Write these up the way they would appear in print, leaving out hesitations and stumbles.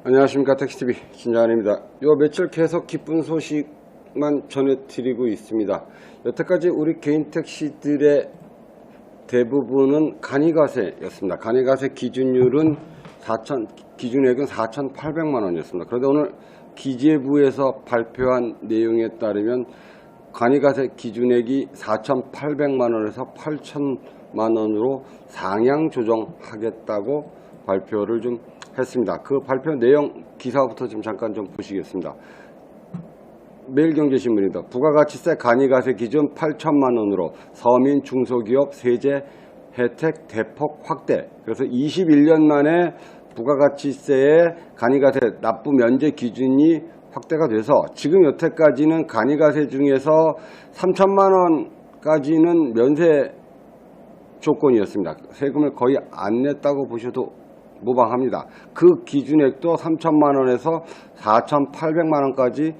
안녕하십니까. 택시TV 김장환입니다. 요 며칠 계속 기쁜 소식만 전해드리고 있습니다. 여태까지 우리 개인 택시들의 대부분은 간이가세였습니다. 간이가세 기준율은 기준액은 4,800만원이었습니다. 그런데 오늘 기재부에서 발표한 내용에 따르면 간이가세 기준액이 4,800만원에서 8,000만원으로 상향 조정하겠다고 발표를 좀 했습니다. 그 발표 내용 기사부터 좀 잠깐 좀 보시겠습니다. 매일경제신문입니다. 부가가치세 간이가세 기준 8천만원으로 서민 중소기업 세제 혜택 대폭 확대. 그래서 21년 만에 부가가치세의 간이가세 납부 면제 기준이 확대가 돼서 지금 여태까지는 간이가세 중에서 3천만원까지는 면세 조건이었습니다. 세금을 거의 안 냈다고 보셔도 무방합니다. 그 기준액도 3천만원에서 4,800만원까지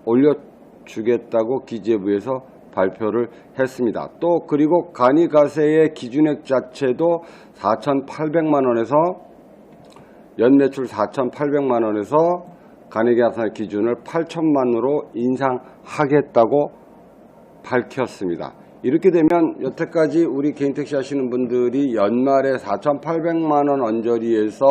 올려주겠다고 기재부에서 발표를 했습니다. 또 그리고 간이가세의 기준액 자체도 4,800만원에서 연매출 4,800만원에서 간이가세 기준을 8천만원으로 인상하겠다고 밝혔습니다. 이렇게 되면 여태까지 우리 개인택시 하시는 분들이 연말에 4,800만원 언저리에서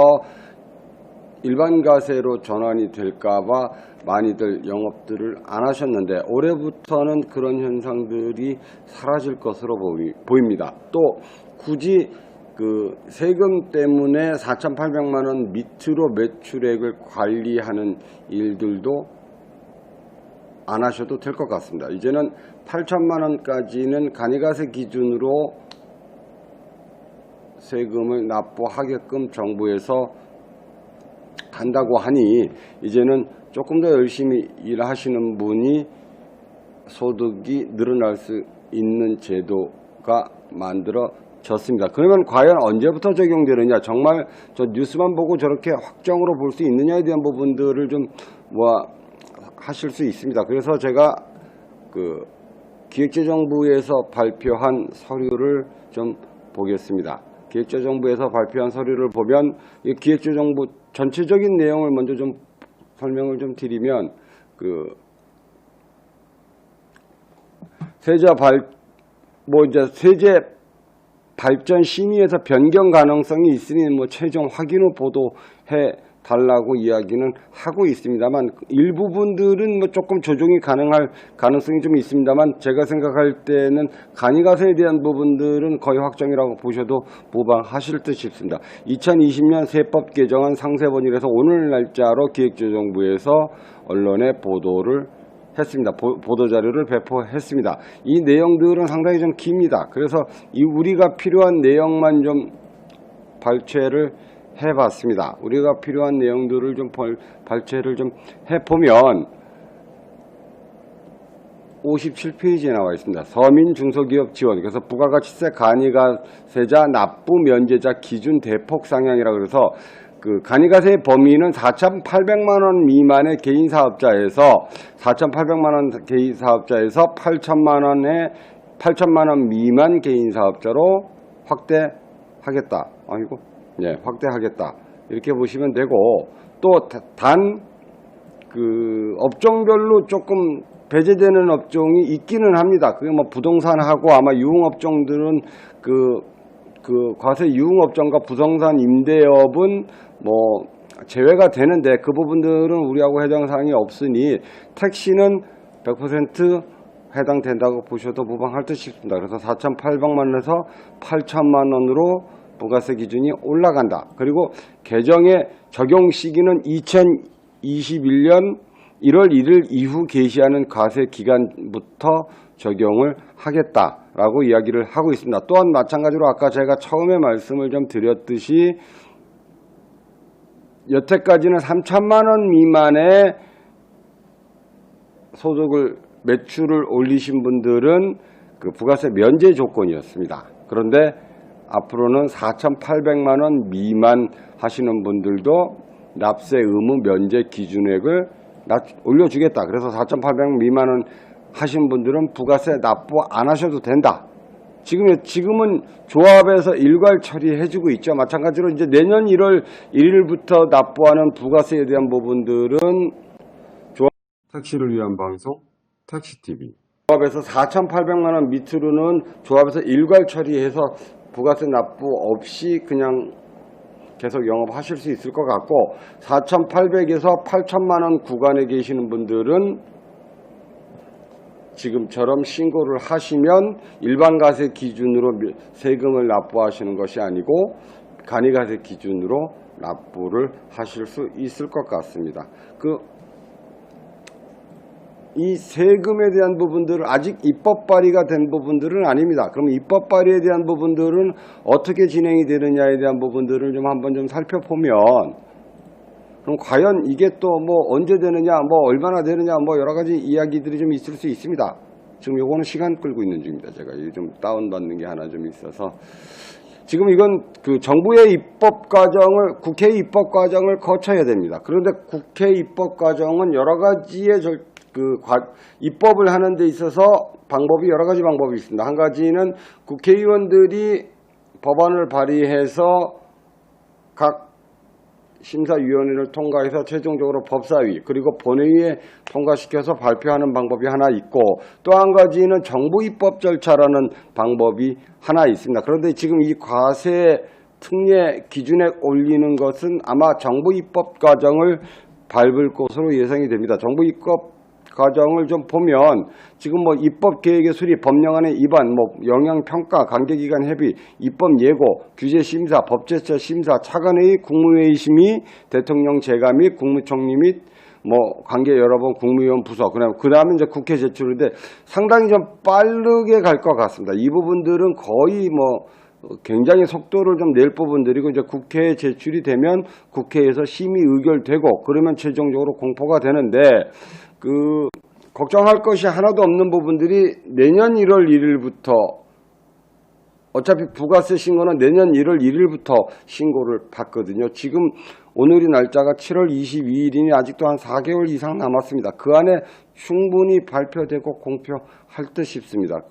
일반가세로 전환이 될까봐 많이들 영업들을 안 하셨는데 올해부터는 그런 현상들이 사라질 것으로 보입니다. 또 굳이 그 세금 때문에 4,800만원 밑으로 매출액을 관리하는 일들도 안 하셔도 될 것 같습니다. 이제는 8천만원까지는 간이가세 기준으로 세금을 납부하게끔 정부에서 한다고 하니 이제는 조금 더 열심히 일하시는 분이 소득이 늘어날 수 있는 제도가 만들어졌습니다. 그러면 과연 언제부터 적용되느냐, 정말 저 뉴스만 보고 저렇게 확정으로 볼 수 있느냐에 대한 부분들을 좀 하실 수 있습니다. 그래서 제가 그 기획재정부에서 발표한 서류를 좀 보겠습니다. 기획재정부에서 발표한 서류를 보면 이 기획재정부 전체적인 내용을 먼저 좀 설명을 좀 드리면 세제 발전 심의에서 변경 가능성이 있으니 최종 확인 후 보도해 달라고 이야기는 하고 있습니다만 일부 분들은 조금 조정이 가능할 가능성이 좀 있습니다만 제가 생각할 때는 간이가세에 대한 부분들은 거의 확정이라고 보셔도 무방하실 듯 싶습니다. 2020년 세법 개정안 상세본일에서 오늘 날짜로 기획재정부에서 언론에 보도를 했습니다. 보도자료를 배포했습니다. 이 내용들은 상당히 좀 깁니다. 그래서 우리가 필요한 내용만 좀 발췌를 해봤습니다. 우리가 필요한 내용들을 좀 발췌를 좀 해보면 57페이지에 나와 있습니다. 서민 중소기업 지원. 그래서 부가가치세 간이가세자 납부 면제자 기준 대폭 상향이라 그래서 그 간이가세의 범위는 4,800만원 미만의 개인사업자에서 4,800만원 개인사업자에서 8천만원 미만 개인사업자로 확대하겠다. 확대하겠다. 이렇게 보시면 되고 또 단 그 업종별로 조금 배제되는 업종이 있기는 합니다. 그게 부동산하고 아마 유흥업종들은 그 과세 유흥업종과 부동산 임대업은 제외가 되는데 그 부분들은 우리하고 해당 사항이 없으니 택시는 100% 해당된다고 보셔도 무방할 듯 싶습니다. 그래서 4,800만원에서 8천만원으로 부가세 기준이 올라간다. 그리고 개정의 적용 시기는 2021년 1월 1일 이후 개시하는 과세 기간부터 적용을 하겠다라고 이야기를 하고 있습니다. 또한 마찬가지로 아까 제가 처음에 말씀을 좀 드렸듯이 여태까지는 3천만원 미만의 매출을 올리신 분들은 그 부가세 면제 조건이었습니다. 그런데 앞으로는 4,800만원 미만 하시는 분들도 납세 의무 면제 기준액을 올려주겠다. 그래서 4,800 미만원 하신 분들은 부가세 납부 안 하셔도 된다. 지금은 조합에서 일괄 처리해주고 있죠. 마찬가지로 이제 내년 1월 1일부터 납부하는 부가세에 대한 부분들은 조합 택시를 위한 방송 택시TV. 조합에서 4,800만 원 밑으로는 조합에서 일괄 처리해서 부가세 납부 없이 그냥 계속 영업하실 수 있을 것 같고, 4,800에서 8,000만 원 구간에 계시는 분들은 지금처럼 신고를 하시면 일반가세 기준으로 세금을 납부하시는 것이 아니고 간이가세 기준으로 납부를 하실 수 있을 것 같습니다. 이 세금에 대한 부분들은 아직 입법 발의가 된 부분들은 아닙니다. 그럼 입법 발의에 대한 부분들은 어떻게 진행이 되느냐에 대한 부분들을 좀 한번 좀 살펴보면, 그럼 과연 이게 또 뭐 언제 되느냐, 뭐 얼마나 되느냐, 뭐 여러 가지 이야기들이 좀 있을 수 있습니다. 지금 요거는 시간 끌고 있는 중입니다. 제가 좀 다운받는 게 하나 좀 있어서. 지금 이건 그 정부의 입법 과정을, 국회 입법 과정을 거쳐야 됩니다. 그런데 국회 입법 과정은 여러 가지의 입법을 하는 데 있어서 여러 가지 방법이 있습니다. 한 가지는 국회의원들이 법안을 발의해서 각 심사위원회를 통과해서 최종적으로 법사위 그리고 본회의에 통과시켜서 발표하는 방법이 하나 있고, 또 한 가지는 정부 입법 절차라는 방법이 하나 있습니다. 그런데 지금 이 과세 특례 기준에 올리는 것은 아마 정부 입법 과정을 밟을 것으로 예상이 됩니다. 정부 입법 과정을 좀 보면 지금 뭐 입법 계획의 수립, 법령안의 입안, 뭐 영향 평가, 관계기관 협의, 입법 예고, 규제 심사, 법제처 심사, 차관회의, 국무회의 심의, 대통령 재가 및 국무총리 및 뭐 관계 여러분 국무위원 부서, 그다음에 이제 국회 제출인데 상당히 좀 빠르게 갈 것 같습니다. 이 부분들은 거의 뭐 굉장히 속도를 좀 낼 부분들이고, 이제 국회에 제출이 되면 국회에서 심의 의결되고 그러면 최종적으로 공포가 되는데, 걱정할 것이 하나도 없는 부분들이 내년 1월 1일부터, 어차피 부가세 신고는 내년 1월 1일부터 신고를 받거든요. 지금 오늘이 날짜가 7월 22일이니 아직도 한 4개월 이상 남았습니다. 그 안에 충분히 발표되고 공표할 듯 싶습니다.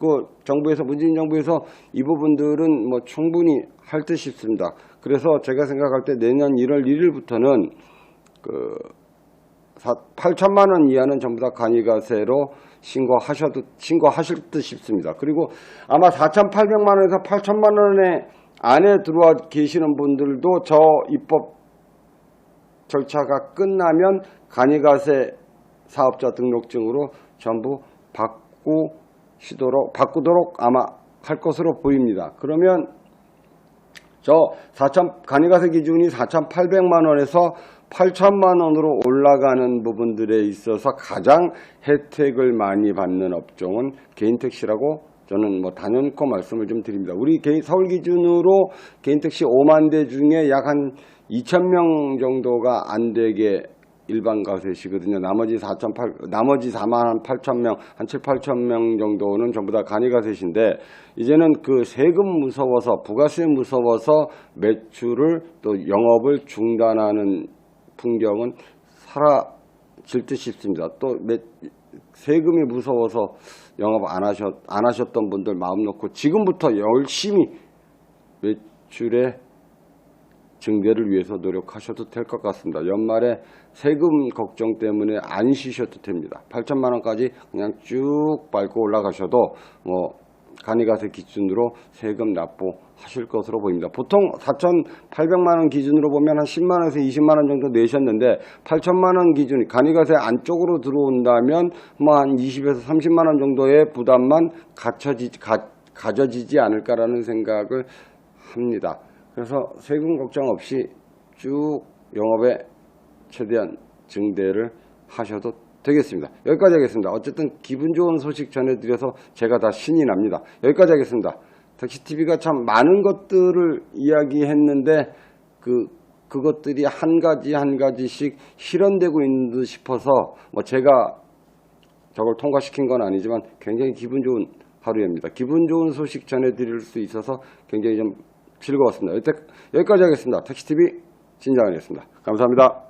문재인 정부에서 이 부분들은 뭐 충분히 할 듯 싶습니다. 그래서 제가 생각할 때 내년 1월 1일부터는 8천만 원 이하는 전부 다 간이가세로 신고하실 듯 싶습니다. 그리고 아마 4,800만 원에서 8천만 원의 안에 들어와 계시는 분들도 저 입법 절차가 끝나면 간이가세 사업자 등록증으로 전부 바꾸도록 아마 할 것으로 보입니다. 그러면 간이가세 기준이 4,800만 원에서 8천만 원으로 올라가는 부분들에 있어서 가장 혜택을 많이 받는 업종은 개인택시라고 저는 뭐 단연코 말씀을 좀 드립니다. 우리 서울 기준으로 개인택시 5만 대 중에 약 한 2,000명 정도가 안 되게 일반 가세시거든요. 나머지 4만 8천 명, 한 7, 8천 명 정도는 전부 다 간이가세신데, 이제는 세금 무서워서, 부가세 무서워서 매출을 또 영업을 중단하는 풍경은 사라질 듯 싶습니다. 또 세금이 무서워서 영업 안 하셨던 분들 마음 놓고 지금부터 열심히 매출의 증대를 위해서 노력하셔도 될 것 같습니다. 연말에 세금 걱정 때문에 안 쉬셔도 됩니다. 8천만 원까지 그냥 쭉 밟고 올라가셔도 간이가세 기준으로 세금 납부하실 것으로 보입니다. 보통 4,800만 원 기준으로 보면 한 10만 원에서 20만 원 정도 내셨는데, 8천만 원 기준 간이가세 안쪽으로 들어온다면 한 20에서 30만 원 정도의 부담만 가져지지 않을까라는 생각을 합니다. 그래서 세금 걱정 없이 쭉 영업에 최대한 증대를 하셔도 되겠습니다. 여기까지 하겠습니다. 어쨌든 기분 좋은 소식 전해드려서 제가 다 신이 납니다. 여기까지 하겠습니다. 택시TV가 참 많은 것들을 이야기했는데 그것들이 한 가지씩 실현되고 있는 듯 싶어서 제가 저걸 통과시킨 건 아니지만 굉장히 기분 좋은 하루입니다. 기분 좋은 소식 전해드릴 수 있어서 굉장히 좀 즐거웠습니다. 여기까지 하겠습니다. 택시TV 진장현이었습니다. 감사합니다.